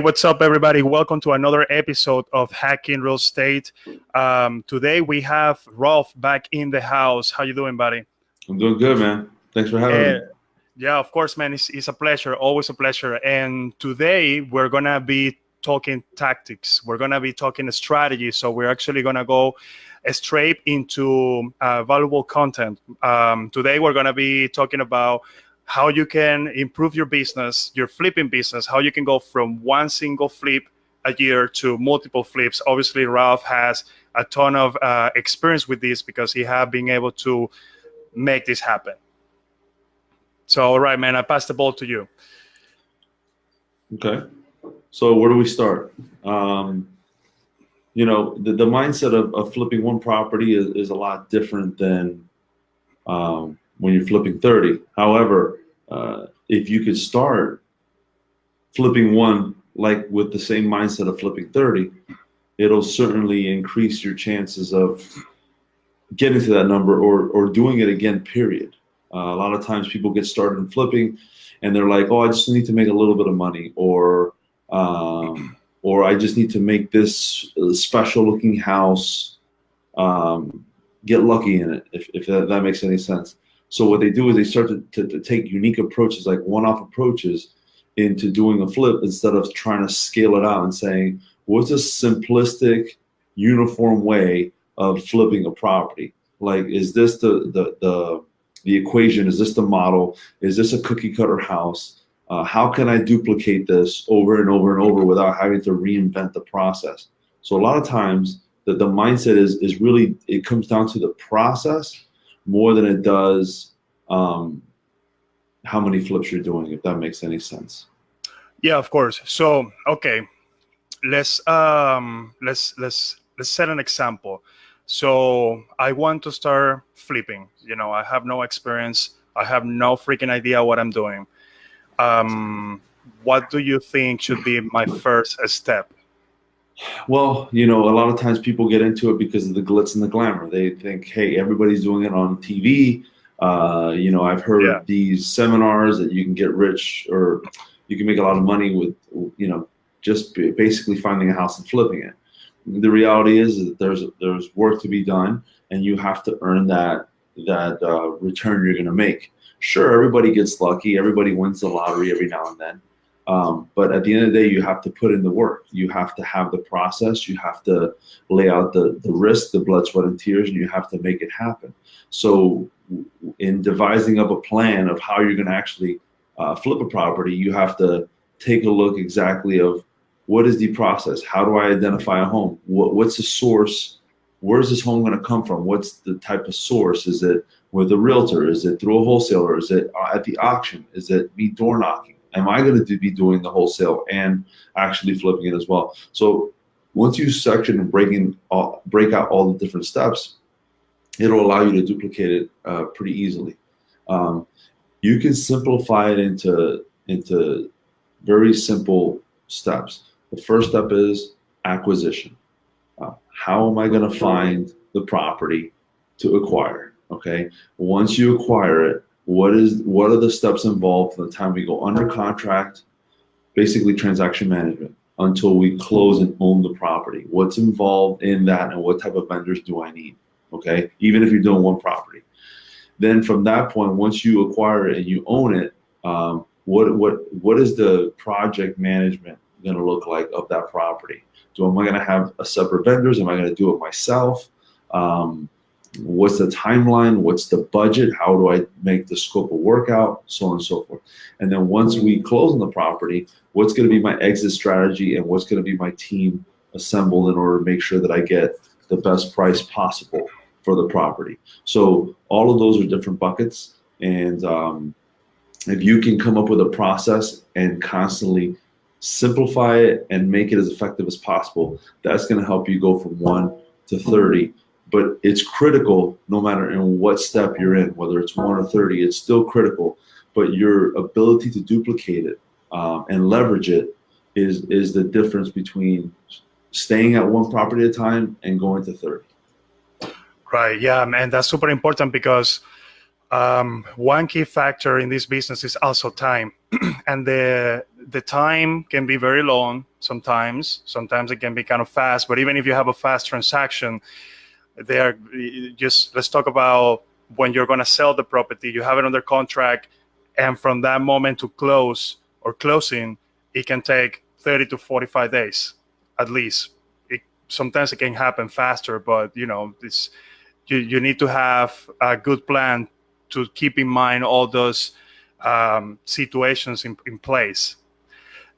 What's up, everybody? Welcome to another episode of Hacking Real Estate. Today we have Rolf back in the house. How you doing, buddy? I'm doing good, man. Thanks for having me. Yeah, of course, man. It's a pleasure, always a pleasure. And today we're gonna be talking tactics. We're gonna be talking strategy. So we're actually gonna go straight into valuable content. Today we're gonna be talking about how you can improve your business, your flipping business, how you can go from one single flip a year to multiple flips. Obviously, Ralph has a ton of experience with this because he has been able to make this happen. So, all right, man, I pass the ball to you. Okay. So where do we start? The mindset of flipping one property is a lot different than when you're flipping 30. However, if you could start flipping one like with the same mindset of flipping 30, it'll certainly increase your chances of getting to that number or doing it again, period. A lot of times people get started in flipping and they're like, oh, I just need to make a little bit of money, or I just need to make this special looking house, get lucky in it, if that makes any sense. So what they do is they start to take unique approaches, like one-off approaches, into doing a flip instead of trying to scale it out and saying, what's a simplistic, uniform way of flipping a property? Like, is this the equation? Is this the model? Is this a cookie cutter house? How can I duplicate this over and over and over without having to reinvent the process? So a lot of times the mindset is really, it comes down to the process more than it does how many flips you're doing, if that makes any sense. Yeah, of course. So, okay, let's set an example. So I want to start flipping. You know, I have no experience. I have no freaking idea what I'm doing. What do you think should be my first step? Well, a lot of times people get into it because of the glitz and the glamour. They think, hey, everybody's doing it on TV. I've heard these seminars that you can get rich, or you can make a lot of money with, just basically finding a house and flipping it. The reality is that there's work to be done, and you have to earn that return you're going to make. Sure, everybody gets lucky. Everybody wins the lottery every now and then. But at the end of the day, you have to put in the work. You have to have the process. You have to lay out the risk, the blood, sweat, and tears, and you have to make it happen. So in devising up a plan of how you're going to actually flip a property, you have to take a look exactly of what is the process? How do I identify a home? What's the source? Where is this home going to come from? What's the type of source? Is it with a realtor? Is it through a wholesaler? Is it at the auction? Is it me door knocking? Am I going to be doing the wholesale and actually flipping it as well? So once you section and break out all the different steps, it'll allow you to duplicate it pretty easily. You can simplify it into very simple steps. The first step is acquisition. How am I going to find the property to acquire? Okay. Once you acquire it, what are the steps involved from the time we go under contract, basically transaction management, until we close and own the property? What's involved in that, and what type of vendors do I need? Okay, even if you're doing one property. Then from that point, once you acquire it and you own it, what is the project management going to look like of that property? Am I going to have a separate vendors? Am I going to do it myself? What's the timeline? What's the budget? How do I make the scope of work out? So on and so forth. And then once we close on the property, what's going to be my exit strategy, and what's going to be my team assembled in order to make sure that I get the best price possible for the property? So all of those are different buckets. And if you can come up with a process and constantly simplify it and make it as effective as possible, that's going to help you go from 1 to 30. But it's critical no matter in what step you're in, whether it's 1 or 30, it's still critical. But your ability to duplicate it and leverage it is the difference between staying at one property at a time and going to 30. Right. Yeah, man, that's super important because one key factor in this business is also time. And the the time can be very long sometimes. Sometimes it can be kind of fast. But even if you have a fast transaction, let's talk about when you're going to sell the property. You have it under contract, and from that moment to close or closing, it can take 30 to 45 days at least. Sometimes it can happen faster, but you need to have a good plan to keep in mind all those situations in place.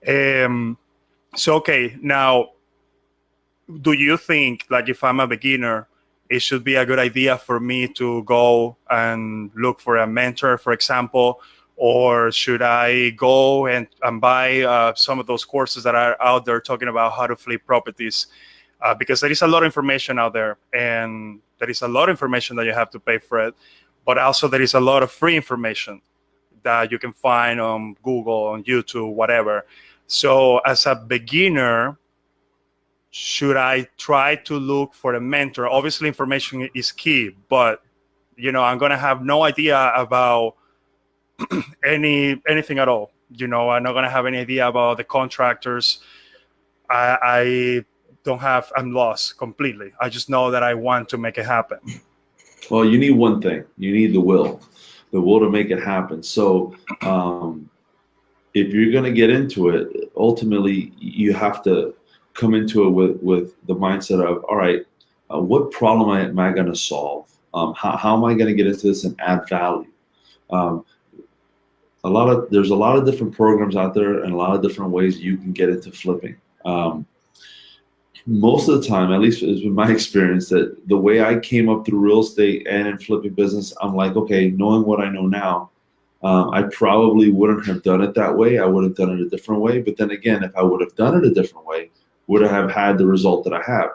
So, okay, now, do you think, like, if I'm a beginner, it should be a good idea for me to go and look for a mentor, for example, or should I go and buy some of those courses that are out there talking about how to flip properties? Because there is a lot of information out there, and there is a lot of information that you have to pay for it, but also there is a lot of free information that you can find on Google, on YouTube, whatever. So as a beginner, should I try to look for a mentor? Obviously, information is key, but I'm gonna have no idea about anything at all. I'm not gonna have any idea about the contractors. I'm lost completely. I just know that I want to make it happen. Well, you need one thing. You need the will to make it happen. So if you're going to get into it, ultimately you have to come into it with the mindset of, all right, what problem am I going to solve? How am I going to get into this and add value? There's a lot of different programs out there and a lot of different ways you can get into flipping. Most of the time, at least it's been my experience, that the way I came up through real estate and in flipping business, I'm like, okay, knowing what I know now, I probably wouldn't have done it that way. I would have done it a different way. But then again, if I would have done it a different way, would I have had the result that I have?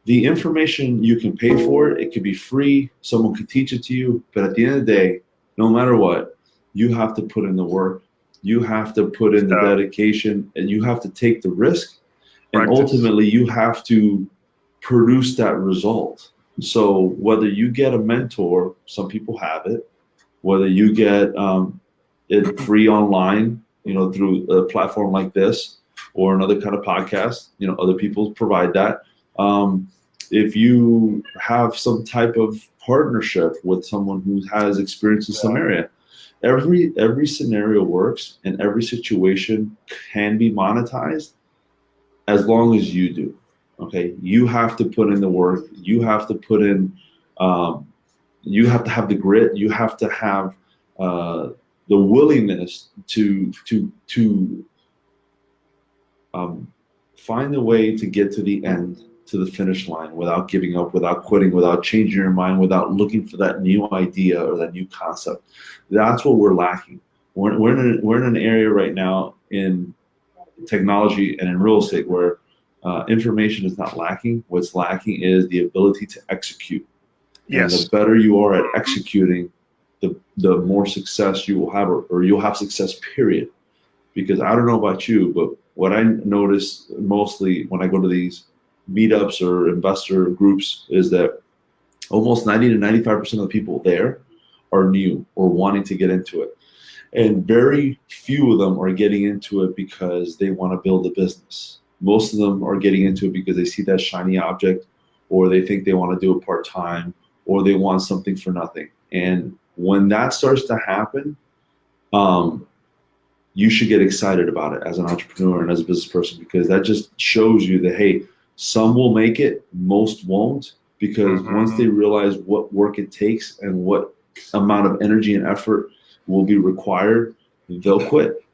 The information, you can pay for it. It could be free. Someone could teach it to you. But at the end of the day, no matter what, you have to put in the work. You have to put in the dedication, and you have to take the risk. And ultimately, you have to produce that result. So whether you get a mentor, some people have it, whether you get it free online, through a platform like this or another kind of podcast, other people provide that. If you have some type of partnership with someone who has experience in some area, every scenario works and every situation can be monetized. As long as you do, okay? You have to put in the work. You have to put in, you have to have the grit. You have to have the willingness to find a way to get to the end, to the finish line, without giving up, without quitting, without changing your mind, without looking for that new idea or that new concept. That's what we're lacking. We're in an area right now in technology and in real estate where information is not lacking. What's lacking is the ability to execute. Yes. And the better you are at executing, the more success you will have, or you'll have success, period. Because I don't know about you, but what I notice mostly when I go to these meetups or investor groups is that almost 90 to 95% of the people there are new or wanting to get into it. And very few of them are getting into it because they want to build a business. Most of them are getting into it because they see that shiny object, or they think they want to do it part-time, or they want something for nothing. And when that starts to happen, you should get excited about it as an entrepreneur and as a business person, because that just shows you that, hey, some will make it, most won't, because once they realize what work it takes and what amount of energy and effort will be required, they'll quit.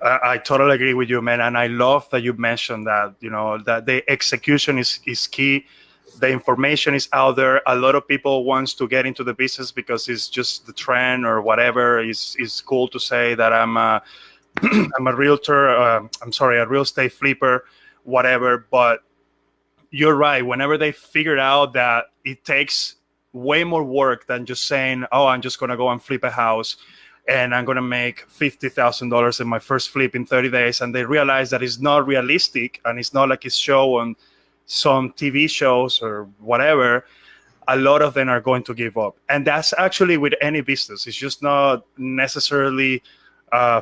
I totally agree with you, man. And I love that you mentioned that, that the execution is key. The information is out there. A lot of people wants to get into the business because it's just the trend or whatever. It's cool to say that I'm a realtor. A real estate flipper, whatever. But you're right. Whenever they figured out that it takes way more work than just saying, oh, I'm just going to go and flip a house and I'm going to make $50,000 in my first flip in 30 days. And they realize that it's not realistic and it's not like it's shown on some TV shows or whatever. A lot of them are going to give up. And that's actually with any business. It's just not necessarily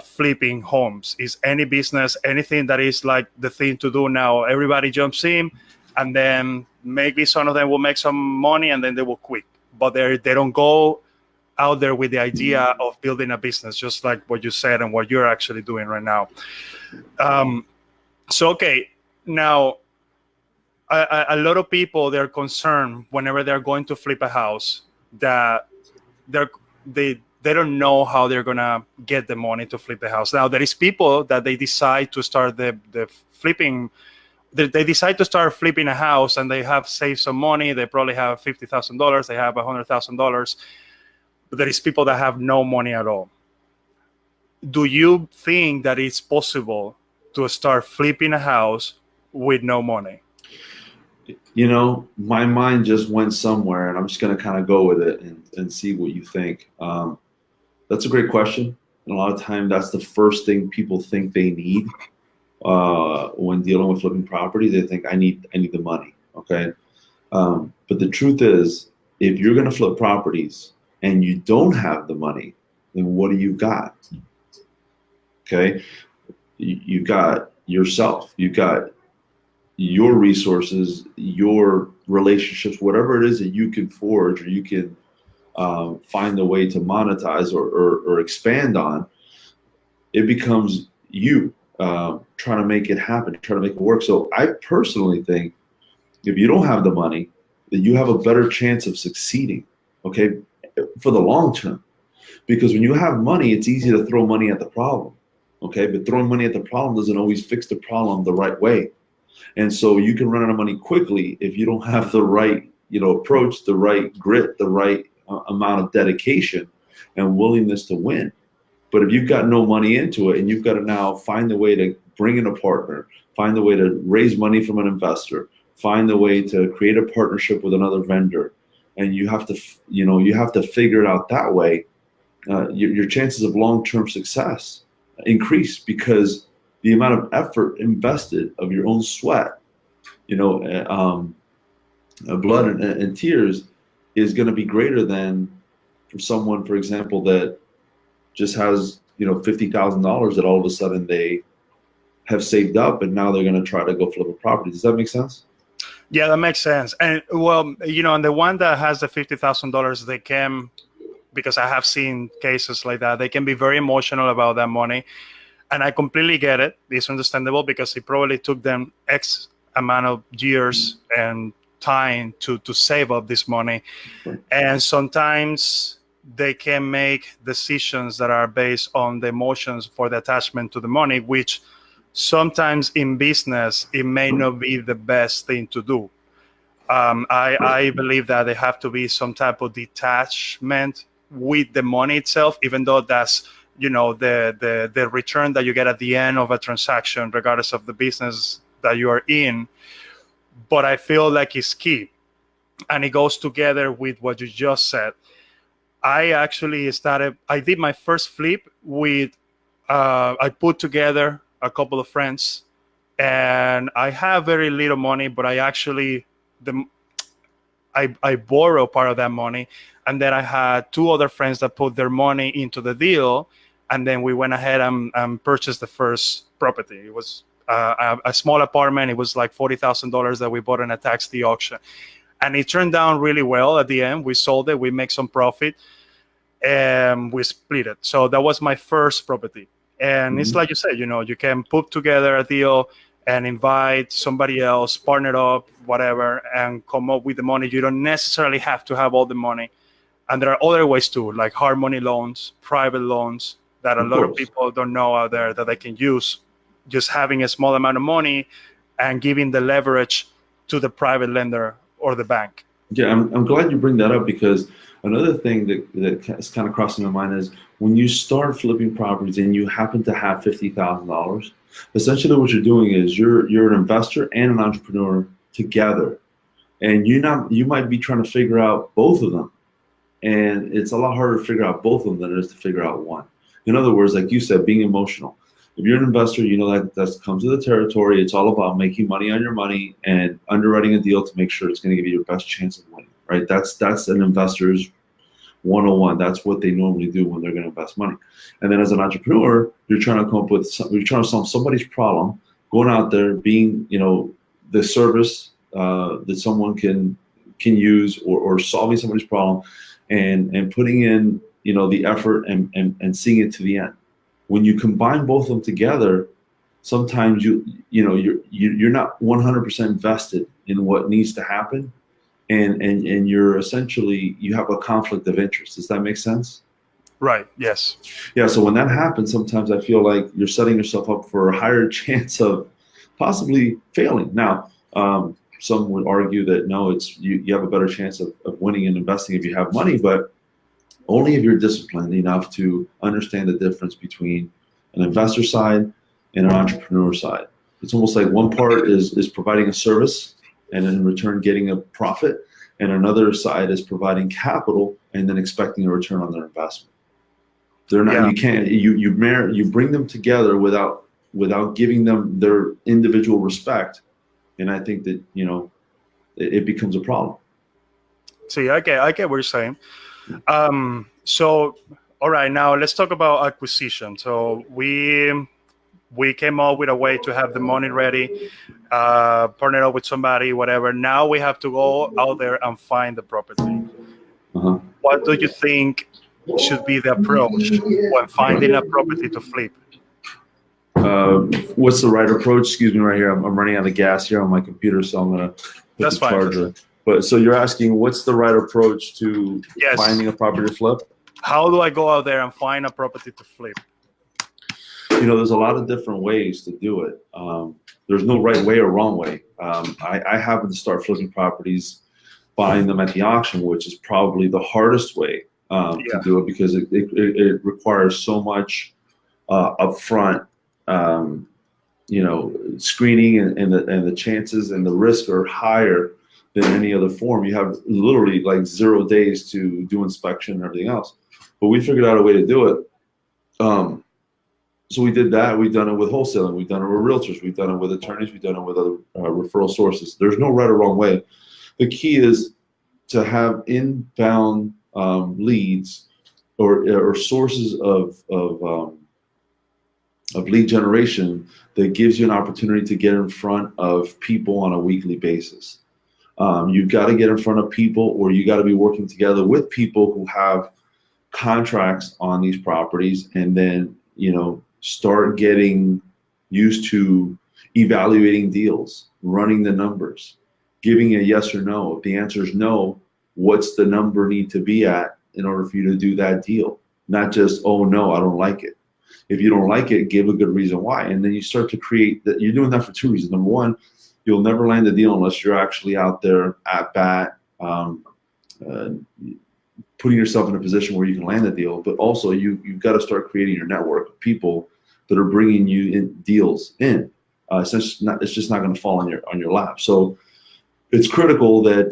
flipping homes? Is any business, anything that is like the thing to do now? Everybody jumps in, and then maybe some of them will make some money, and then they will quit. But they don't go out there with the idea of building a business, just like what you said and what you're actually doing right now. So, okay, now a lot of people, they're concerned whenever they're going to flip a house that they don't know how they're gonna get the money to flip the house. Now, there is people that they decide to start the flipping. They decide to start flipping a house, and they have saved some money. They probably have $50,000. They have $100,000. But there is people that have no money at all. Do you think that it's possible to start flipping a house with no money? You know, my mind just went somewhere, and I'm just going to kind of go with it and see what you think. That's a great question. And a lot of time, that's the first thing people think they need when dealing with flipping property. They think, I need the money. Okay. But the truth is, if you're going to flip properties and you don't have the money, then what do you got? Okay. You've got yourself. You've got your resources, your relationships, whatever it is that you can forge or you can find a way to monetize or expand on. It becomes you trying to make it happen, trying to make it work. So I personally think if you don't have the money, then you have a better chance of succeeding, okay, for the long term. Because when you have money, it's easy to throw money at the problem, okay? But throwing money at the problem doesn't always fix the problem the right way. And so you can run out of money quickly if you don't have the right, approach, the right grit, the right amount of dedication and willingness to win. But if you've got no money into it and you've got to now find a way to bring in a partner, find a way to raise money from an investor, find a way to create a partnership with another vendor, and you have to figure it out that way, your chances of long-term success increase because the amount of effort invested of your own sweat, blood and tears is going to be greater than for someone, for example, that just has, $50,000 that all of a sudden they have saved up and now they're going to try to go flip a property. Does that make sense? Yeah, that makes sense. And well, and the one that has the $50,000, they can, because I have seen cases like that, they can be very emotional about that money. And I completely get it. It's understandable because it probably took them X amount of years and time to save up this money. And sometimes they can make decisions that are based on the emotions for the attachment to the money, which sometimes in business, it may not be the best thing to do. I believe that there have to be some type of detachment with the money itself, even though that's the return that you get at the end of a transaction, regardless of the business that you are in. But I feel like it's key, and it goes together with what you just said. I did my first flip with, I put together a couple of friends, and I have very little money, but I borrow part of that money, and then I had two other friends that put their money into the deal, and then we went ahead and purchased the first property. It was a small apartment. It was like $40,000 that we bought in a tax deed auction, and it turned out really well at the end. We sold it, we make some profit, and we split it. So that was my first property. And it's like you said, you can put together a deal and invite somebody else, partner up, whatever, and come up with the money. You don't necessarily have to have all the money. And there are other ways too, like hard money loans, private loans, that a lot of people don't know out there that they can use. Just having a small amount of money and giving the leverage to the private lender or the bank. Yeah, I'm glad you bring that up, because another thing that is kind of crossing my mind is when you start flipping properties and you happen to have $50,000, essentially what you're doing is you're an investor and an entrepreneur together, and you might be trying to figure out both of them, and it's a lot harder to figure out both of them than it is to figure out one. In other words, like you said, being emotional. If you're an investor, that comes with the territory. It's all about making money on your money and underwriting a deal to make sure it's going to give you your best chance of winning, right? That's an investor's 101. That's what they normally do when they're going to invest money. And then as an entrepreneur, you're trying to come up with, you're trying to solve somebody's problem, going out there, being, the service that someone can use, or solving somebody's problem, and putting in, the effort and seeing it to the end. When you combine both of them together, sometimes you're not 100% invested in what needs to happen, and you're essentially, you have a conflict of interest. Does that make sense? Right. Yes. Yeah. So when that happens, sometimes I feel like you're setting yourself up for a higher chance of possibly failing. Now, some would argue that no, it's you have a better chance of winning and investing if you have money, but only if you're disciplined enough to understand the difference between an investor side and an entrepreneur side. It's almost like one part is providing a service and in return getting a profit, and another side is providing capital and then expecting a return on their investment. They're not. Yeah. You can't. You bring them together without giving them their individual respect, and I think that it becomes a problem. See, I get what you're saying. So, all right, now let's talk about acquisition. So we came up with a way to have the money ready, partner up with somebody, whatever. Now we have to go out there and find the property. Uh-huh. What do you think should be the approach when finding a property to flip? What's the right approach? Excuse me, right here. I'm running out of gas here on my computer, so I'm gonna put That's the fine. charger. But so you're asking, what's the right approach to finding a property to flip? How do I go out there and find a property to flip? There's a lot of different ways to do it. There's no right way or wrong way. I happen to start flipping properties, buying them at the auction, which is probably the hardest way to do it, because it requires so much upfront, screening, and the chances and the risk are higher than any other form. You have literally like 0 days to do inspection and everything else. But we figured out a way to do it. So we did that. We've done it with wholesaling. We've done it with realtors. We've done it with attorneys. We've done it with other referral sources. There's no right or wrong way. The key is to have inbound leads or sources of lead generation that gives you an opportunity to get in front of people on a weekly basis. You've got to get in front of people, or you got to be working together with people who have contracts on these properties, and then start getting used to evaluating deals, running the numbers, giving a yes or no. If the answer is no, what's the number need to be at in order for you to do that deal? Not just, oh no, I don't like it. If you don't like it, give a good reason why. And then you start to create that. You're doing that for two reasons. Number one, you'll never land a deal unless you're actually out there at bat, putting yourself in a position where you can land a deal. But also you've got to start creating your network of people that are bringing you in deals in. It's just not going to fall on your lap. So it's critical that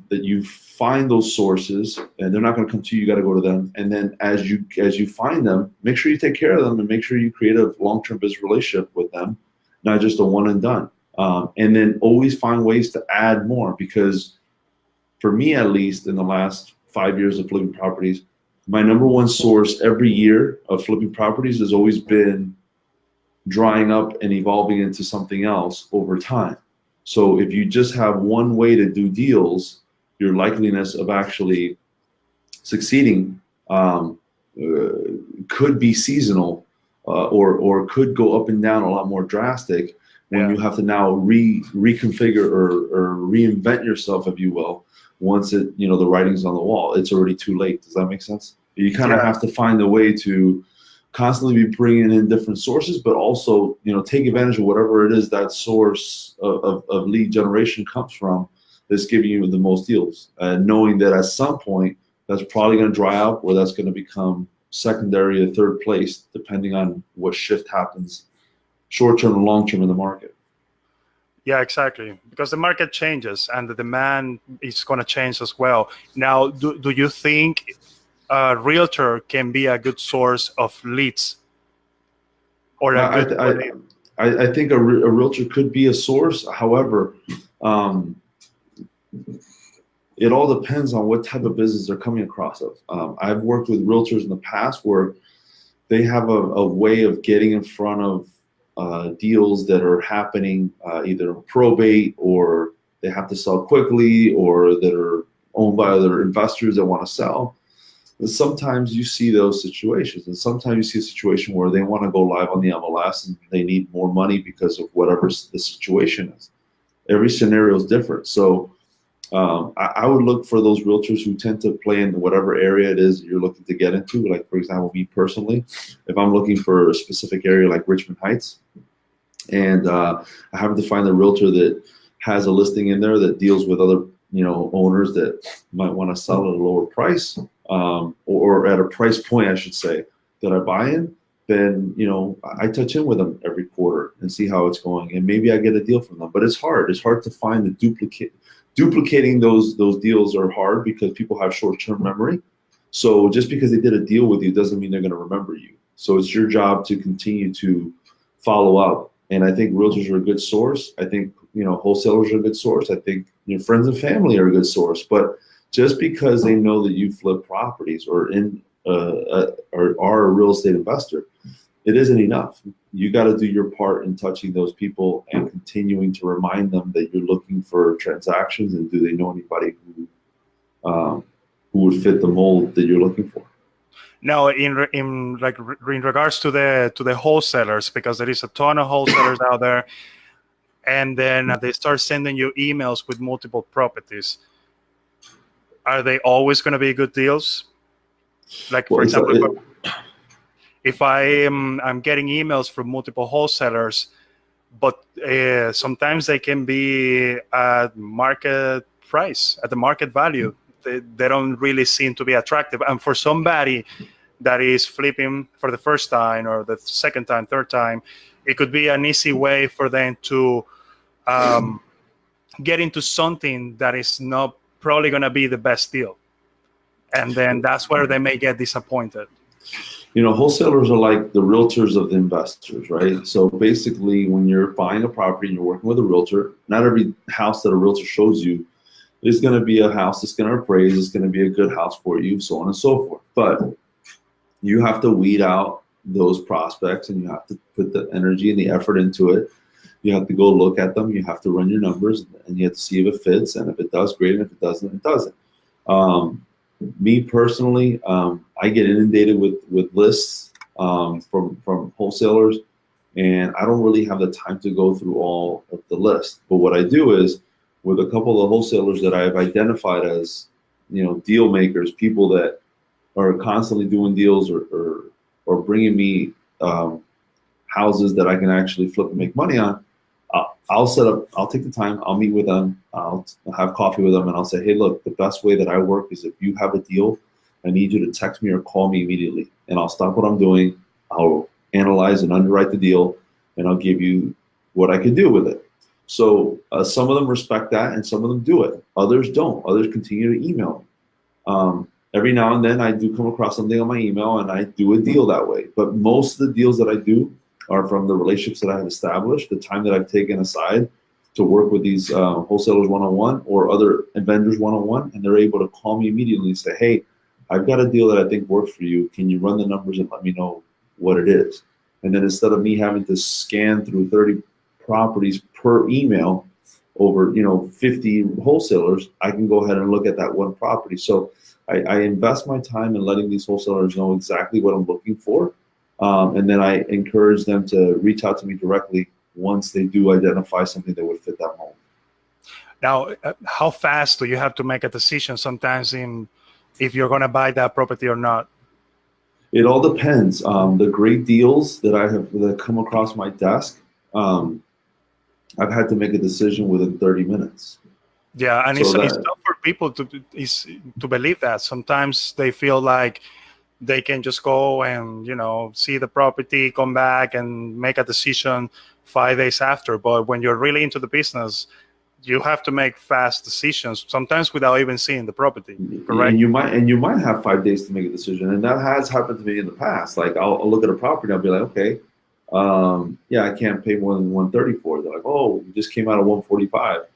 that you find those sources, and they're not going to come to you. You got to go to them. And then as you find them, make sure you take care of them, and make sure you create a long-term business relationship with them, not just a one and done. And then always find ways to add more, because for me, at least in the last 5 years of flipping properties, my number one source every year of flipping properties has always been drying up and evolving into something else over time. So if you just have one way to do deals, your likeliness of actually succeeding could be seasonal, or could go up and down a lot more drastic when you have to now reconfigure or reinvent yourself, if you will. Once the writing's on the wall, it's already too late. Does that make sense? You kind of have to find a way to constantly be bringing in different sources, but also take advantage of whatever it is that source of lead generation comes from that's giving you the most deals, knowing that at some point that's probably going to dry up, or that's going to become secondary or third place, depending on what shift happens short-term and long-term in the market. Yeah, exactly. Because the market changes and the demand is going to change as well. Now, do you think a realtor can be a good source of leads? Or I think a realtor could be a source. However, It all depends on what type of business they're coming across of. I've worked with realtors in the past where they have a way of getting in front of deals that are happening either probate, or they have to sell quickly, or that are owned by other investors that want to sell. And sometimes you see those situations, and sometimes you see a situation where they want to go live on the MLS and they need more money because of whatever the situation is. Every scenario is different. So I would look for those realtors who tend to play in whatever area it is you're looking to get into. Like, for example, me personally, if I'm looking for a specific area like Richmond Heights, and I happen to find a realtor that has a listing in there that deals with other, owners that might want to sell at a lower price, or at a price point, I should say, that I buy in, then, I touch in with them every quarter and see how it's going. And maybe I get a deal from them. But it's hard. It's hard to find the duplicating those deals are hard because people have short-term memory. So just because they did a deal with you doesn't mean they're going to remember you. So it's your job to continue to follow up. And I think realtors are a good source. I think, wholesalers are a good source. I think your friends and family are a good source. But just because they know that you flip properties or are a real estate investor, it isn't enough. You got to do your part in touching those people and continuing to remind them that you're looking for transactions, and do they know anybody who would fit the mold that you're looking for. Now, in regards to the wholesalers, because there is a ton of wholesalers out there, and then they start sending you emails with multiple properties. Are they always going to be good deals? Like, for example, if I'm getting emails from multiple wholesalers, but sometimes they can be at market price, at the market value. They don't really seem to be attractive. And for somebody that is flipping for the first time or the second time, third time, it could be an easy way for them to get into something that is not probably going to be the best deal. And then that's where they may get disappointed. Wholesalers are like the realtors of the investors, right? So basically, when you're buying a property and you're working with a realtor, not every house that a realtor shows you is going to be a house that's going to appraise, it's going to be a good house for you, so on and so forth. But you have to weed out those prospects, and you have to put the energy and the effort into it. You have to go look at them. You have to run your numbers, and you have to see if it fits. And if it does, great. And if it doesn't, it doesn't. Me personally, I get inundated with lists from wholesalers, and I don't really have the time to go through all of the list. But what I do is, with a couple of wholesalers that I've identified as, deal makers, people that are constantly doing deals or bringing me houses that I can actually flip and make money on, I'll take the time, I'll meet with them, I'll have coffee with them, and I'll say, hey, look, the best way that I work is if you have a deal, I need you to text me or call me immediately, and I'll stop what I'm doing, I'll analyze and underwrite the deal, and I'll give you what I can do with it. So some of them respect that, and some of them do it. Others don't. Others continue to email me. Every now and then I do come across something on my email, and I do a deal that way. But most of the deals that I do are from the relationships that I have established, the time that I've taken aside to work with these wholesalers one-on-one or other vendors one-on-one, and they're able to call me immediately and say, hey, I've got a deal that I think works for you. Can you run the numbers and let me know what it is? And then instead of me having to scan through 30 properties per email over 50 wholesalers, I can go ahead and look at that one property. So I invest my time in letting these wholesalers know exactly what I'm looking for. And then I encourage them to reach out to me directly once they do identify something that would fit that mold. Now, how fast do you have to make a decision sometimes if you're going to buy that property or not? It all depends. The great deals that come across my desk, I've had to make a decision within 30 minutes. Yeah, and it's tough for people to believe that. Sometimes they feel like they can just go and see the property, come back, and make a decision 5 days after. But when you're really into the business, you have to make fast decisions, sometimes without even seeing the property. Correct? And you might have 5 days to make a decision, and that has happened to me in the past. Like I'll look at a property, I'll be like, okay, I can't pay more than 130 for it. They're like, oh, we just came out of 145.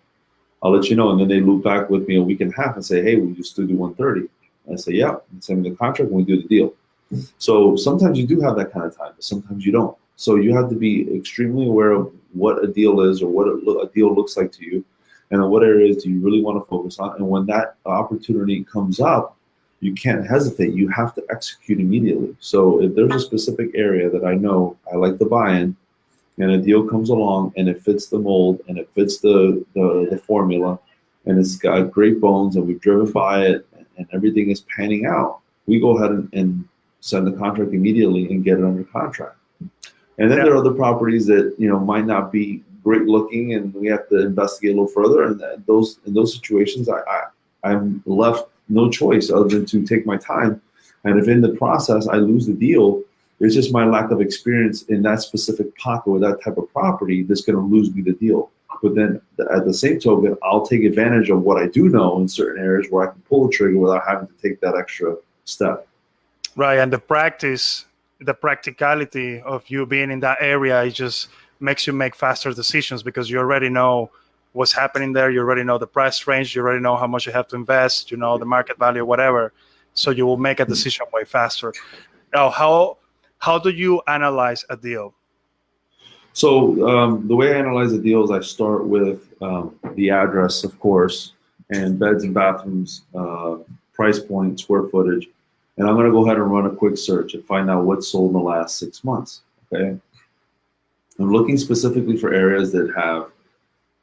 I'll let you know. And then they loop back with me a week and a half and say, hey, will you still do 130? I say, yeah, and send me the contract and we do the deal. So sometimes you do have that kind of time, but sometimes you don't. So you have to be extremely aware of what a deal is or what a deal looks like to you, and in what areas do you really want to focus on. And when that opportunity comes up, you can't hesitate. You have to execute immediately. So if there's a specific area that I know I like to buy in, and a deal comes along and it fits the mold and it fits the formula, and it's got great bones and we've driven by it and everything is panning out, we go ahead and send the contract immediately and get it under contract. And then there are other properties that might not be great looking, and we have to investigate a little further. And in those situations, I'm left no choice other than to take my time. And if in the process I lose the deal, it's just my lack of experience in that specific pocket with that type of property that's going to lose me the deal. But then at the same token, I'll take advantage of what I do know in certain areas where I can pull the trigger without having to take that extra step. Right, and the practicality of you being in that area, it just makes you make faster decisions because you already know what's happening there. You already know the price range. You already know how much you have to invest. You know the market value, whatever. So you will make a decision way faster. Now, how do you analyze a deal? So the way I analyze a deal is I start with the address, of course, and beds and bathrooms, price point, square footage. And I'm going to go ahead and run a quick search and find out what's sold in the last 6 months. Okay. I'm looking specifically for areas that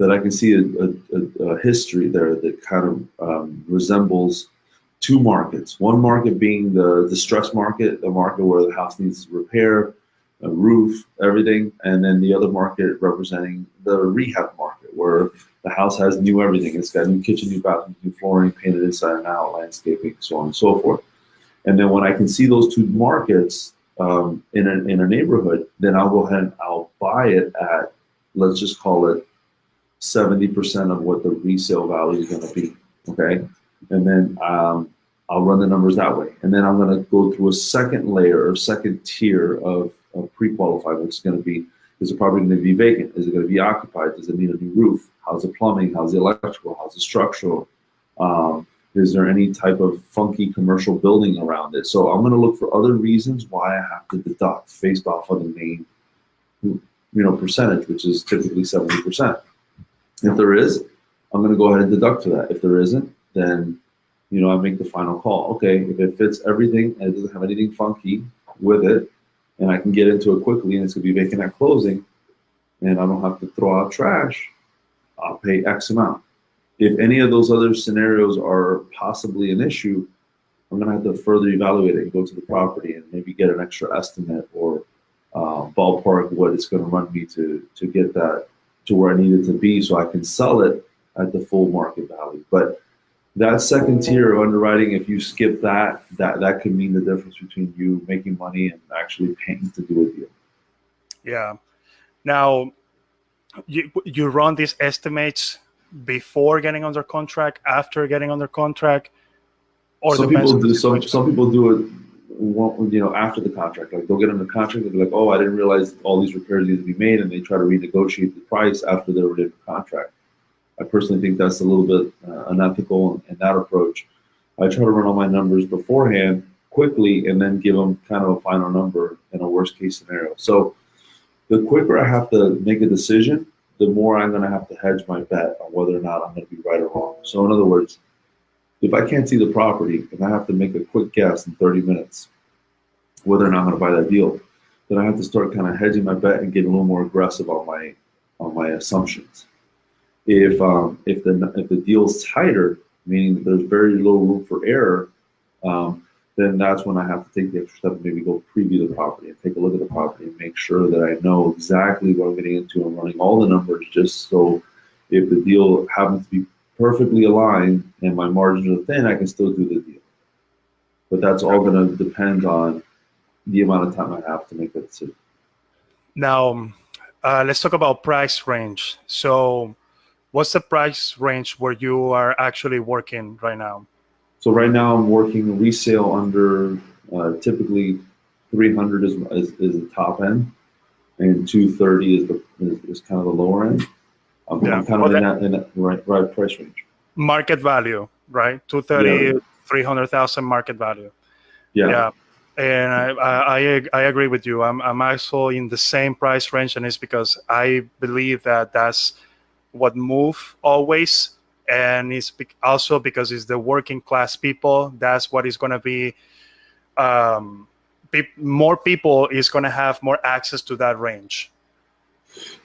I can see a history there that kind of resembles two markets. One market being the distress market, the market where the house needs repair, a roof, everything. And then the other market representing the rehab market where the house has new everything. It's got new kitchen, new bathroom, new flooring, painted inside and out, landscaping, so on and so forth. And then when I can see those two markets in a neighborhood, then I'll go ahead and I'll buy it at, let's just call it 70% of what the resale value is going to be. Okay. And then I'll run the numbers that way. And then I'm going to go through a second layer or second tier of pre-qualified, which is going to be, is the property going to be vacant? Is it going to be occupied? Does it need a new roof? How's the plumbing? How's the electrical? How's the structural? Is there any type of funky commercial building around it? So I'm going to look for other reasons why I have to deduct based off of the main, percentage, which is typically 70%. If there is, I'm going to go ahead and deduct for that. If there isn't, then, I make the final call. Okay, if it fits everything and it doesn't have anything funky with it, and I can get into it quickly and it's going to be vacant at closing, and I don't have to throw out trash, I'll pay X amount. If any of those other scenarios are possibly an issue, I'm going to have to further evaluate it and go to the property and maybe get an extra estimate or ballpark what it's going to run me to get that to where I need it to be so I can sell it at the full market value. But that second tier of underwriting, if you skip that could mean the difference between you making money and actually paying to do a deal. Yeah. Now, you run these estimates before getting under contract, after getting under contract, or some people do. Some people do it, after the contract. Like they'll get under contract and be like, "Oh, I didn't realize all these repairs need to be made," and they try to renegotiate the price after they're in the contract. I personally think that's a little bit unethical in that approach. I try to run all my numbers beforehand, quickly, and then give them kind of a final number in a worst case scenario. So the quicker I have to make a decision, the more I'm going to have to hedge my bet on whether or not I'm going to be right or wrong. So in other words, if I can't see the property and I have to make a quick guess in 30 minutes whether or not I'm going to buy that deal, then I have to start kind of hedging my bet and getting a little more aggressive on my assumptions. If the deal's tighter, meaning that there's very little room for error, then that's when I have to take the extra step and maybe go preview the property and take a look at the property and make sure that I know exactly what I'm getting into and running all the numbers, just so if the deal happens to be perfectly aligned and my margins are thin, I can still do the deal. But that's all going to depend on the amount of time I have to make that decision. Now, let's talk about price range. So what's the price range where you are actually working right now? So right now I'm working resale under typically 300 is the top end, and 230 is kind of the lower end. I'm kind of in that right price range. Market value, right? 230, 300,000 market value. Yeah. And I agree with you. I'm also in the same price range, and it's because I believe that that's what move always, and it's also because it's the working class people. That's what is going to be. More people is going to have more access to that range.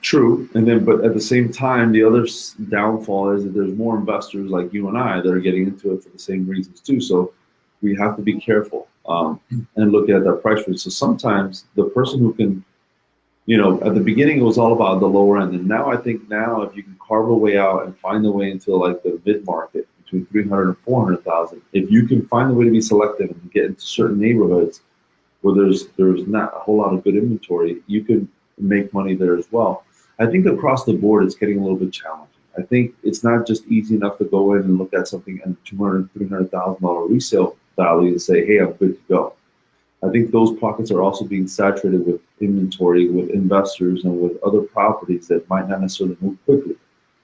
True, and then but at the same time, the other downfall is that there's more investors like you and I that are getting into it for the same reasons too. So we have to be careful and look at that price range. So sometimes the person who can, at the beginning it was all about the lower end, and now I think if you can carve a way out and find a way into like the mid market between 300 and 400,000, if you can find a way to be selective and get into certain neighborhoods where there's not a whole lot of good inventory, you can make money there as well. I think across the board it's getting a little bit challenging. I think it's not just easy enough to go in and look at something at $200,000, $300,000 resale value and say, hey, I'm good to go. I think those pockets are also being saturated with inventory, with investors, and with other properties that might not necessarily move quickly.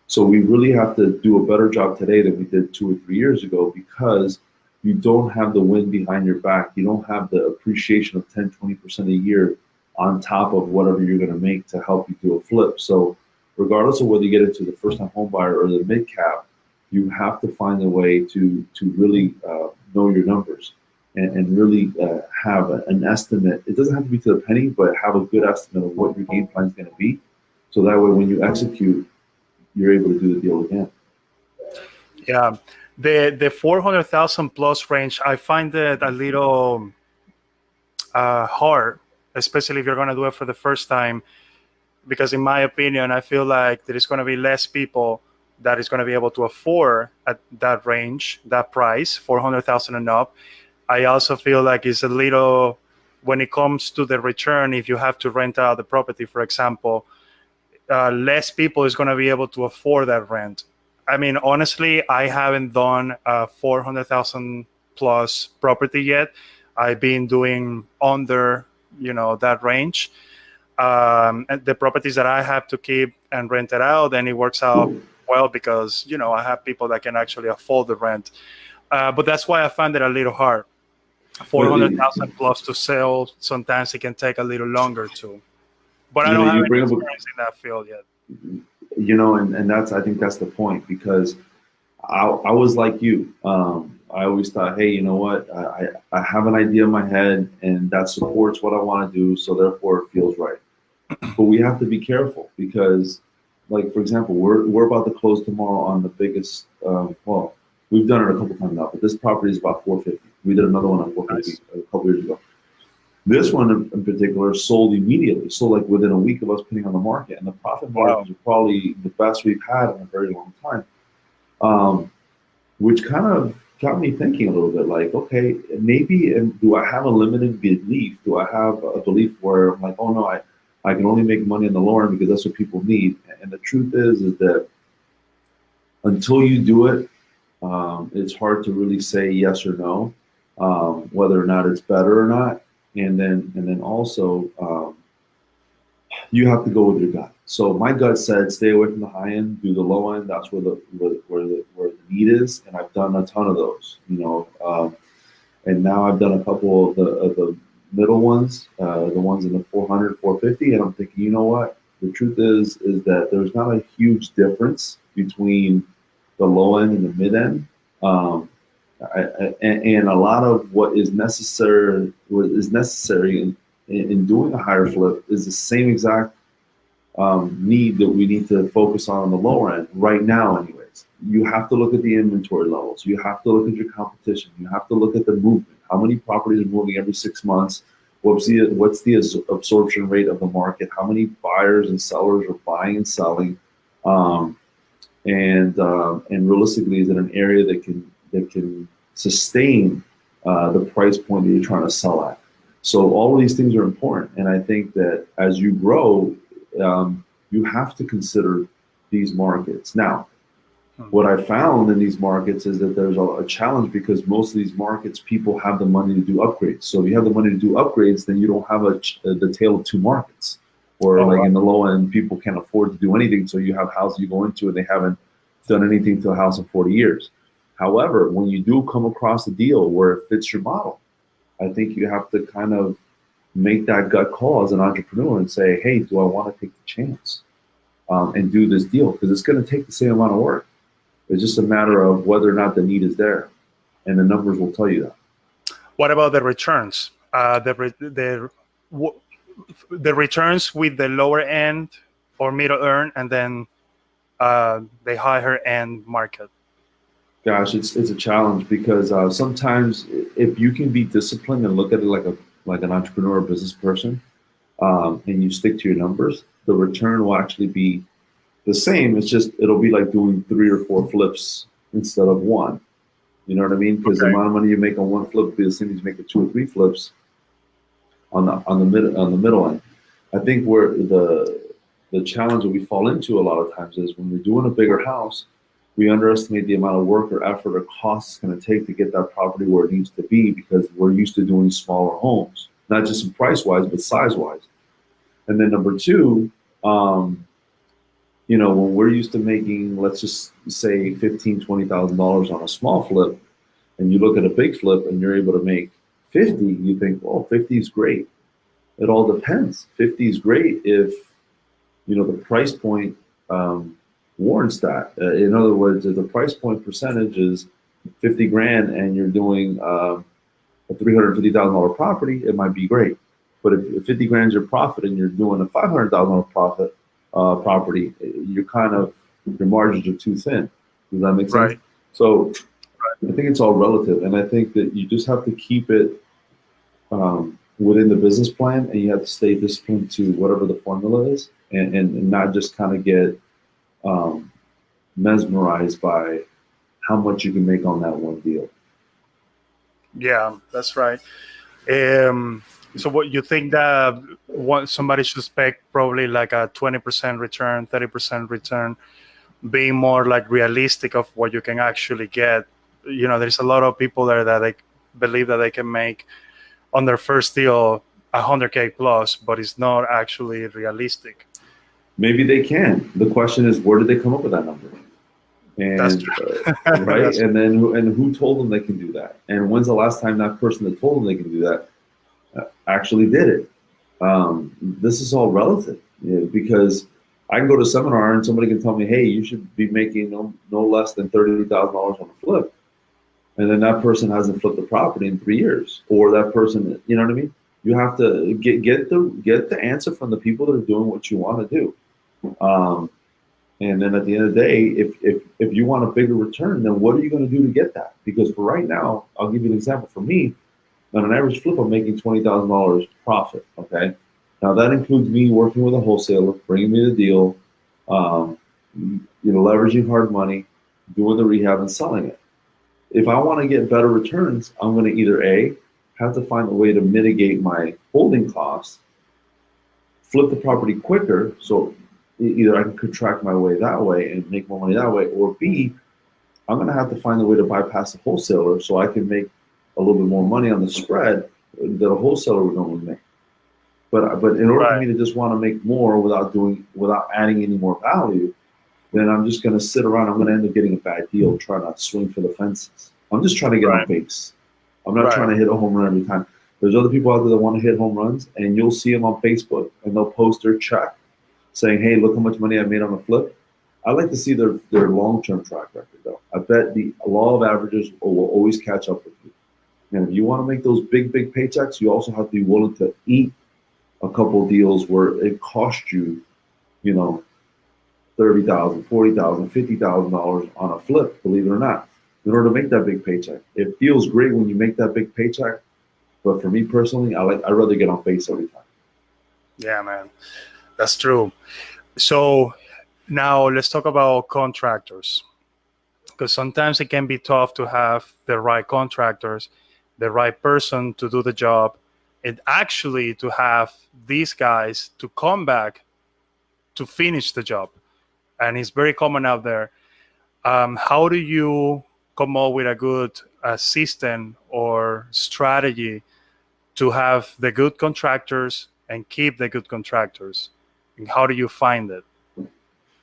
So we really have to do a better job today than we did 2 or 3 years ago, because you don't have the wind behind your back. You don't have the appreciation of 10, 20% a year on top of whatever you're going to make to help you do a flip. So regardless of whether you get into the first-time home buyer or the mid-cap, you have to find a way to really know your numbers and really have an estimate. It doesn't have to be to the penny, but have a good estimate of what your game plan is going to be. So that way, when you execute, you're able to do the deal again. Yeah, the 400,000 plus range, I find it a little hard, especially if you're going to do it for the first time, because in my opinion, I feel like there is going to be less people that is going to be able to afford at that range, that price, 400,000 and up. I also feel like it's a little, when it comes to the return, if you have to rent out the property, for example, less people is going to be able to afford that rent. I mean, honestly, I haven't done a 400,000 plus property yet. I've been doing under, that range. And the properties that I have to keep and rent it out, and it works out well because, I have people that can actually afford the rent. But that's why I find it a little hard. 400,000 plus to sell, sometimes it can take a little longer too. But I don't have any experience in that field yet. And I think that's the point, because I was like you. I always thought, hey, you know what? I have an idea in my head, and that supports what I want to do, so therefore it feels right. But we have to be careful because, like, for example, we're about to close tomorrow on the biggest. We've done it a couple times now, but this property is about 450. We did another one on 450 a couple years ago. This one in particular sold immediately. So like within a week of us putting on the market, and the profit margins are probably the best we've had in a very long time. Which kind of got me thinking a little bit like, okay, maybe do I have a limited belief? Do I have a belief where I'm like, oh no, I can only make money in the lower end because that's what people need? And the truth is that until you do it, it's hard to really say yes or no, whether or not it's better or not. And then also you have to go with your gut. So my gut said, stay away from the high end, do the low end. That's where the need is, and I've done a ton of those. And now I've done a couple of the middle ones, the ones in the 400, 450, and I'm thinking, you know what? The truth is that there's not a huge difference between the low end and the mid end. And a lot of what is necessary in doing a higher flip is the same exact need that we need to focus on the lower end right now anyways. You have to look at the inventory levels. You have to look at your competition. You have to look at the movement. How many properties are moving every 6 months? What's the absorption rate of the market? How many buyers and sellers are buying and selling? And realistically, is it an area that can sustain the price point that you're trying to sell at? So all of these things are important, and I think that as you grow, you have to consider these markets. Now, what I found in these markets is that there's a challenge because most of these markets, people have the money to do upgrades. So if you have the money to do upgrades, then you don't have the tale of two markets. or Oh, like wow. in the low end, people can't afford to do anything. So you have houses you go into and they haven't done anything to a house in 40 years. However, when you do come across a deal where it fits your model, I think you have to kind of make that gut call as an entrepreneur and say, hey, do I want to take the chance and do this deal? Because it's going to take the same amount of work. It's just a matter of whether or not the need is there. And the numbers will tell you that. What about the returns? The returns with the lower end or middle earn, and then the higher end market. Gosh, it's a challenge because sometimes if you can be disciplined and look at it like an entrepreneur or business person, and you stick to your numbers, the return will actually be the same. It's just it'll be like doing 3 or 4 flips instead of one. You know what I mean? Because the Okay. amount of money you make on one flip will be the same as you make 2 or 3 flips on the middle end. I think where the challenge that we fall into a lot of times is when we're doing a bigger house, we underestimate the amount of work or effort or cost it's going to take to get that property where it needs to be because we're used to doing smaller homes, not just in price wise, but size wise. And then number two, when we're used to making, let's just say $15,000-$20,000 on a small flip, and you look at a big flip and you're able to make 50, you think, oh, 50 is great. It all depends. 50 is great if the price point warrants that. In other words, if the price point percentage is 50 grand and you're doing a $350,000 property, it might be great. But if 50 grand is your profit and you're doing a $500,000 profit property, your margins are too thin. Does that make sense? Right. So I think it's all relative, and I think that you just have to keep it within the business plan, and you have to stay disciplined to whatever the formula is, and not just kind of get mesmerized by how much you can make on that one deal. Yeah, that's right. So what you think that somebody should expect probably like a 20% return, 30% return, being more like realistic of what you can actually get. There's a lot of people there that they believe that they can make on their first deal 100K plus, but it's not actually realistic. Maybe they can. The question is, where did they come up with that number? That's And true. right, That's and then who told them they can do that? And when's the last time that person that told them they can do that actually did it? This is all relative, because I can go to a seminar and somebody can tell me, "Hey, you should be making no less than $30,000 on a flip," and then that person hasn't flipped the property in 3 years, or that person, you know what I mean? You have to get the answer from the people that are doing what you want to do. And then at the end of the day, if you want a bigger return, then what are you going to do to get that? Because for right now, I'll give you an example. For me, on an average flip, I'm making $20,000 profit. Okay, now that includes me working with a wholesaler, bringing me the deal, leveraging hard money, doing the rehab, and selling it. If I want to get better returns, I'm going to either have to find a way to mitigate my holding costs, flip the property quicker, so either I can contract my way that way and make more money that way, or B, I'm going to have to find a way to bypass the wholesaler so I can make a little bit more money on the spread that a wholesaler would normally make. But in order for me to just want to make more without adding any more value, then I'm just going to sit around. I'm going to end up getting a bad deal, try not to swing for the fences. I'm just trying to get on base. I'm not trying to hit a home run every time. There's other people out there that want to hit home runs, and you'll see them on Facebook, and they'll post their check saying, "Hey, look how much money I made on a flip." I like to see their long-term track record, though. I bet the law of averages will always catch up with you. And if you want to make those big paychecks, you also have to be willing to eat a couple of deals where it cost you, $30,000, $40,000, $50,000 on a flip. Believe it or not, in order to make that big paycheck, it feels great when you make that big paycheck. But for me personally, I'd rather get on base every time. Yeah, man, that's true. So now let's talk about contractors, because sometimes it can be tough to have the right contractors, the right person to do the job, and actually to have these guys to come back to finish the job. And it's very common out there. How do you come up with a good system or strategy to have the good contractors and keep the good contractors? How do you find it?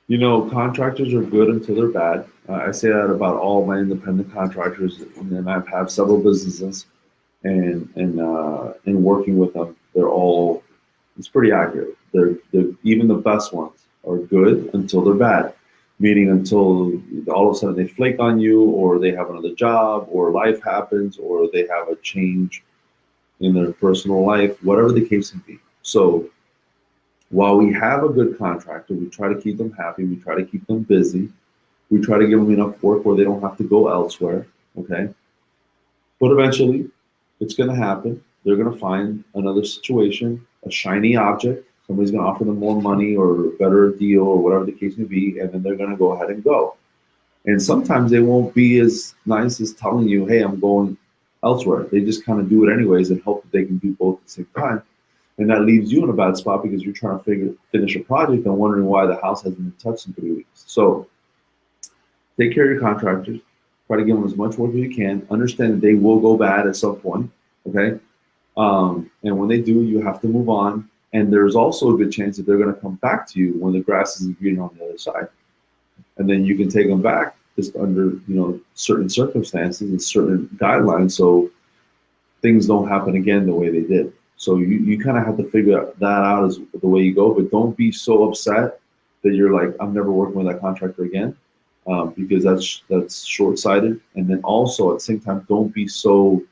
You know, contractors are good until they're bad. I say that about all my independent contractors, and I've had several businesses, and in working with them, it's pretty accurate. They're even the best ones are good until they're bad, meaning until all of a sudden they flake on you, or they have another job, or life happens, or they have a change in their personal life, whatever the case may be. So while we have a good contractor, we try to keep them happy, we try to keep them busy, we try to give them enough work where they don't have to go elsewhere, okay? But eventually, it's going to happen. They're going to find another situation, a shiny object. Somebody's going to offer them more money or a better deal or whatever the case may be, and then they're going to go ahead and go. And sometimes they won't be as nice as telling you, hey, I'm going elsewhere. They just kind of do it anyways and hope that they can do both at the same time. And that leaves you in a bad spot because you're trying to finish a project and wondering why the house hasn't been touched in 3 weeks. So take care of your contractors. Try to give them as much work as you can. Understand that they will go bad at some point, okay? And when they do, you have to move on. And there's also a good chance that they're going to come back to you when the grass isn't green on the other side. And then you can take them back just under, certain circumstances and certain guidelines so things don't happen again the way they did. So you kind of have to figure that out as the way you go, but don't be so upset that you're like, I'm never working with that contractor again, because that's short-sighted. And then also at the same time, don't be so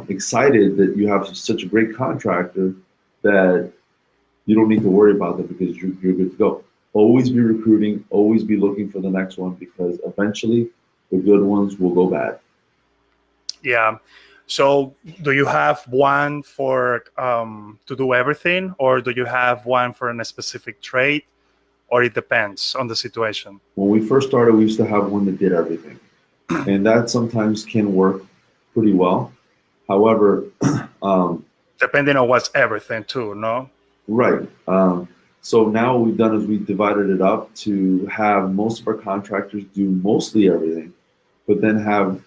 excited that you have such a great contractor that you don't need to worry about that because you're good to go. Always be recruiting, always be looking for the next one because eventually the good ones will go bad. Yeah. So do you have one for to do everything, or do you have one for a specific trade, or it depends on the situation? When we first started, we used to have one that did everything, and that sometimes can work pretty well. However, depending on what's everything too, no? Right. So now what we've done is we've divided it up to have most of our contractors do mostly everything, but then have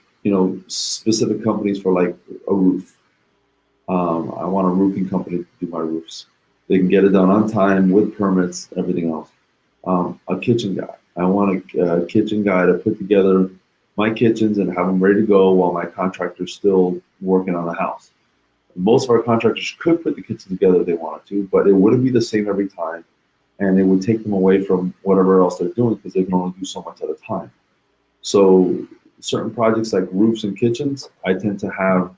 specific companies for like a roof. I want a roofing company to do my roofs. They can get it done on time with permits, everything else. A kitchen guy. I want a kitchen guy to put together my kitchens and have them ready to go while my contractor's still working on the house. Most of our contractors could put the kitchen together if they wanted to, but it wouldn't be the same every time. And it would take them away from whatever else they're doing because they can only do so much at a time. So certain projects like roofs and kitchens, I tend to have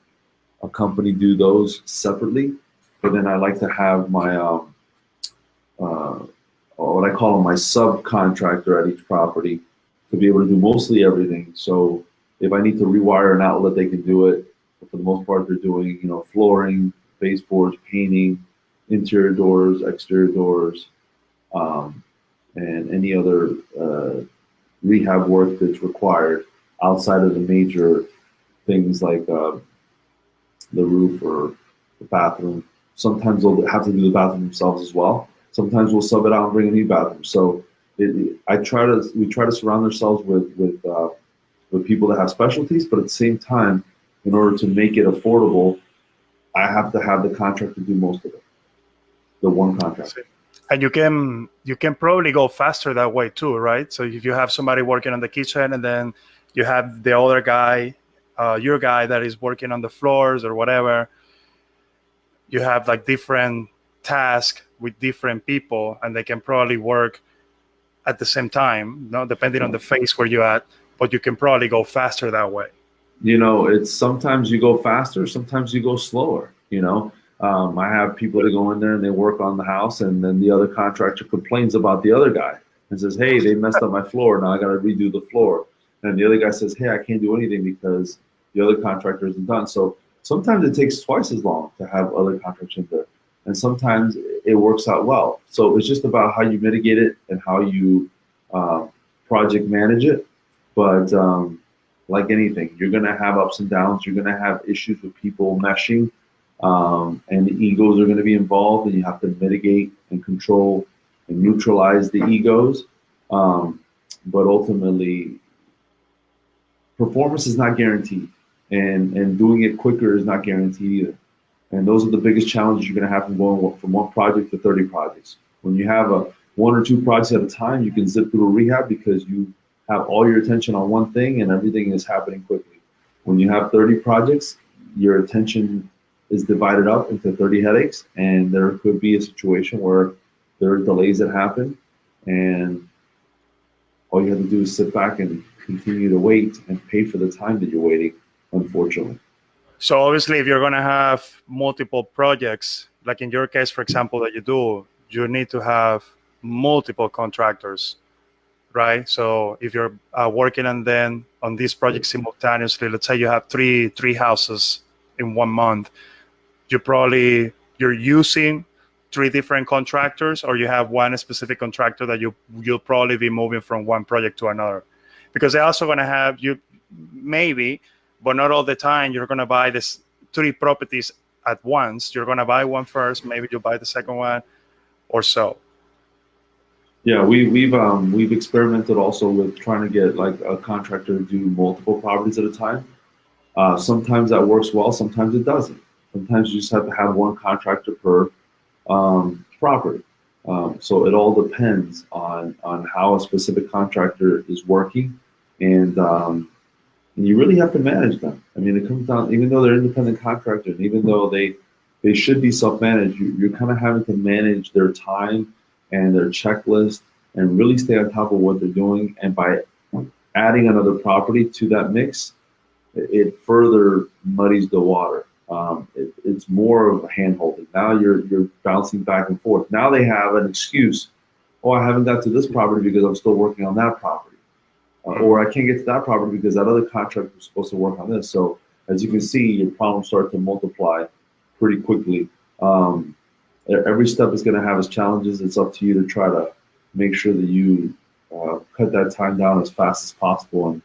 a company do those separately, but then I like to have my what I call them my subcontractor at each property to be able to do mostly everything. So if I need to rewire an outlet, they can do it. But for the most part, they're doing flooring, baseboards, painting, interior doors, exterior doors, and any other rehab work that's required outside of the major things like the roof or the bathroom. Sometimes they'll have to do the bathroom themselves as well. Sometimes we'll sub it out and bring a new bathroom. So we try to surround ourselves with people that have specialties, but at the same time, in order to make it affordable, I have to have the contractor do most of it. The one contractor. And you can probably go faster that way too, right? So if you have somebody working on the kitchen and then you have the other guy, your guy that is working on the floors or whatever, you have like different tasks with different people and they can probably work at the same time, depending on the phase where you're at, but you can probably go faster that way. It's sometimes you go faster, sometimes you go slower, I have people that go in there and they work on the house and then the other contractor complains about the other guy and says, hey, they messed up my floor. Now I got to redo the floor. And the other guy says, hey, I can't do anything because the other contractor isn't done. So sometimes it takes twice as long to have other contractors in there. And sometimes it works out well. So it's just about how you mitigate it and how you project manage it. But like anything, you're going to have ups and downs. You're going to have issues with people meshing. And the egos are going to be involved, and you have to mitigate and control and neutralize the egos. But ultimately, performance is not guaranteed, and doing it quicker is not guaranteed either. And those are the biggest challenges you're going to have from going from one project to 30 projects. When you have a 1 or 2 projects at a time, you can zip through a rehab because you have all your attention on one thing and everything is happening quickly. When you have 30 projects, your attention is divided up into 30 headaches, and there could be a situation where there are delays that happen, and all you have to do is sit back and continue to wait and pay for the time that you're waiting, unfortunately. So obviously, if you're going to have multiple projects, like in your case, for example, that you do, you need to have multiple contractors, right? So if you're working on this project simultaneously, let's say you have three houses in 1 month, you're using 3 different contractors, or you have one specific contractor that you'll probably be moving from one project to another, because they're also going to have you maybe, but not all the time, you're going to buy this 3 properties at once. You're going to buy one first, maybe you buy the second one, or so. Yeah, we've experimented also with trying to get like a contractor to do multiple properties at a time. Sometimes that works well, sometimes it doesn't. Sometimes you just have to have one contractor per property. So it all depends on how a specific contractor is working, and you really have to manage them. I mean, it comes down, even though they're independent contractors, and even though they should be self-managed, you're kind of having to manage their time and their checklist and really stay on top of what they're doing. And by adding another property to that mix, it further muddies the water. It's more of a hand-holding. Now you're bouncing back and forth. Now they have an excuse. Oh, I haven't got to this property because I'm still working on that property. Or I can't get to that property because that other contractor was supposed to work on this. So as you can see, your problems start to multiply pretty quickly. Every step is going to have its challenges. It's up to you to try to make sure that you cut that time down as fast as possible. And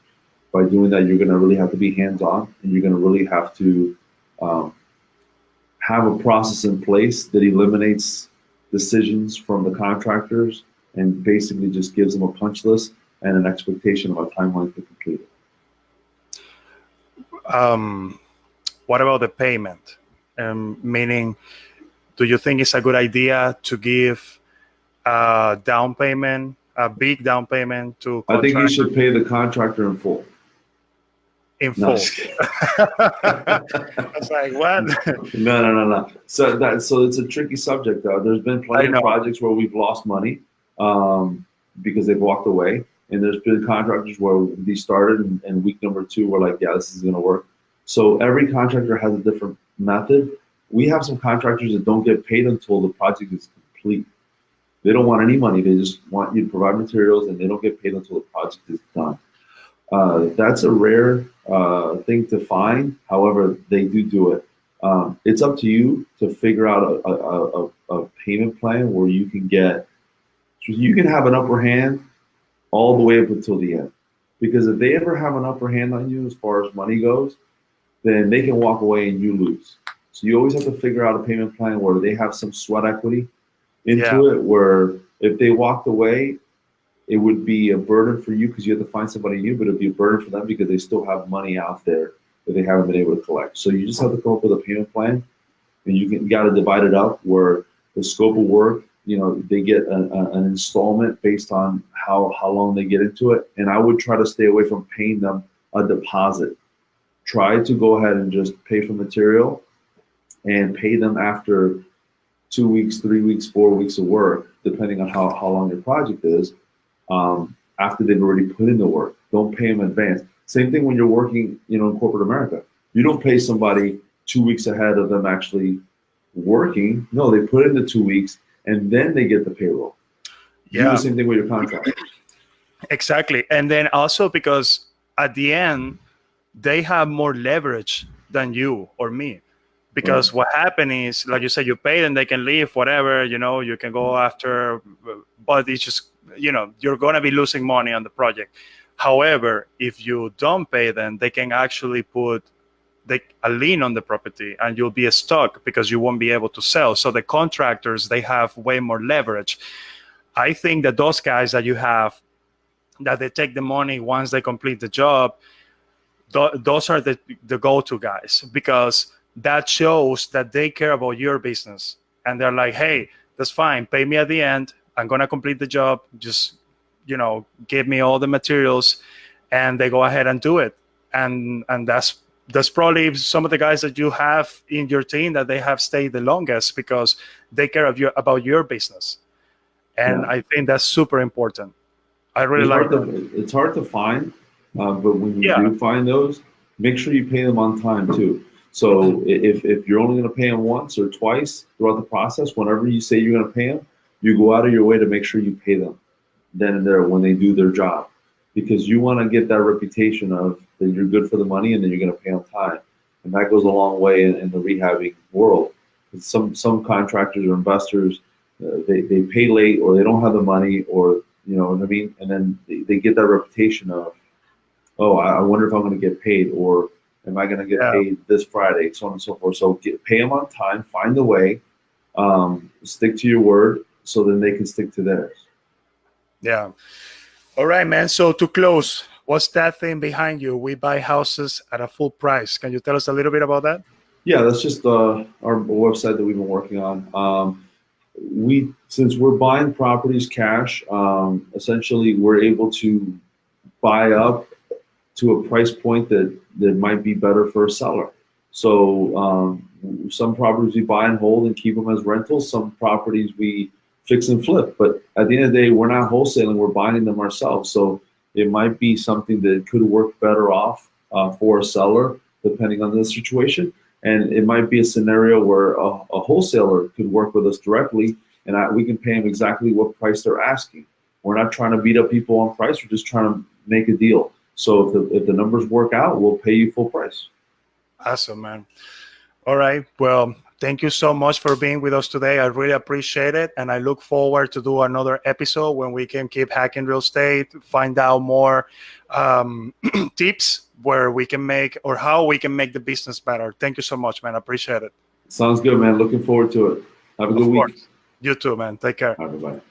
by doing that, you're going to really have to be hands-on, and you're going to really have to have a process in place that eliminates decisions from the contractors and basically just gives them a punch list and an expectation of a timeline to complete it. What about the payment? Meaning, do you think it's a good idea to give a down payment, a big down payment to I think you should pay the contractor in full. In full. I was like, what? No. So it's a tricky subject, though. There's been plenty of projects where we've lost money because they've walked away. And there's been contractors where we started and week number 2, we're like, yeah, this is going to work. So every contractor has a different method. We have some contractors that don't get paid until the project is complete. They don't want any money. They just want you to provide materials, and they don't get paid until the project is done. That's a rare thing to find. However, they do it. It's up to you to figure out a payment plan where you can have an upper hand all the way up until the end. Because if they ever have an upper hand on you as far as money goes, then they can walk away and you lose. So you always have to figure out a payment plan where they have some sweat equity into it, where if they walked away, it would be a burden for you because you have to find somebody new, but it'd be a burden for them because they still have money out there that they haven't been able to collect. So you just have to come up with a payment plan, and you got to divide it up where the scope of work, they get an installment based on how long they get into it. And I would try to stay away from paying them a deposit. Try to go ahead and just pay for material and pay them after 2 weeks, 3 weeks, 4 weeks of work, depending on how long your project is, after they've already put in the work. Don't pay them in advance. Same thing when you're working, in corporate America. You don't pay somebody 2 weeks ahead of them actually working. No, they put in the 2 weeks, and then they get the payroll. Yeah. Do the same thing with your contract. Exactly. And then also because at the end, they have more leverage than you or me. Because what happened is, like you said, you pay them, they can leave, whatever, you can go after, but it's just, you're going to be losing money on the project. However, if you don't pay them, they can actually put a lien on the property and you'll be stuck because you won't be able to sell. So the contractors, they have way more leverage. I think that those guys that you have, that they take the money once they complete the job, those are the go-to guys, because that shows that they care about your business. And they're like, hey, that's fine. Pay me at the end. I'm going to complete the job. Just, give me all the materials, and they go ahead and do it. And that's probably some of the guys that you have in your team that they have stayed the longest because they care about your business. And I think that's super important. I really like that. It's hard to find, but when you do find those, make sure you pay them on time too. So if you're only going to pay them once or twice throughout the process, whenever you say you're going to pay them, you go out of your way to make sure you pay them then and there when they do their job, because you want to get that reputation of that you're good for the money and then you're going to pay on time, and that goes a long way in the rehabbing world. Some contractors or investors they pay late, or they don't have the money, or you know what I mean, and then they get that reputation of, oh, I wonder if I'm going to get paid, or am I going to get paid this Friday, so on and so forth. So pay them on time, find the way, stick to your word, so then they can stick to theirs. Yeah. All right, man. So to close, what's that thing behind you? We buy houses at a full price. Can you tell us a little bit about that? Yeah, that's just our website that we've been working on. Since we're buying properties cash, essentially we're able to buy up to a price point that might be better for a seller. So some properties we buy and hold and keep them as rentals. Some properties we fix and flip. But at the end of the day, we're not wholesaling, we're buying them ourselves. So it might be something that could work better off for a seller, depending on the situation. And it might be a scenario where a wholesaler could work with us directly, and we can pay them exactly what price they're asking. We're not trying to beat up people on price. We're just trying to make a deal. So if the numbers work out, we'll pay you full price. Awesome, man. All right. Well, thank you so much for being with us today. I really appreciate it. And I look forward to do another episode when we can keep hacking real estate, find out more tips where we can make, or how we can make the business better. Thank you so much, man. I appreciate it. Sounds good, man. Looking forward to it. Have a good week. You too, man. Take care. All right, bye-bye.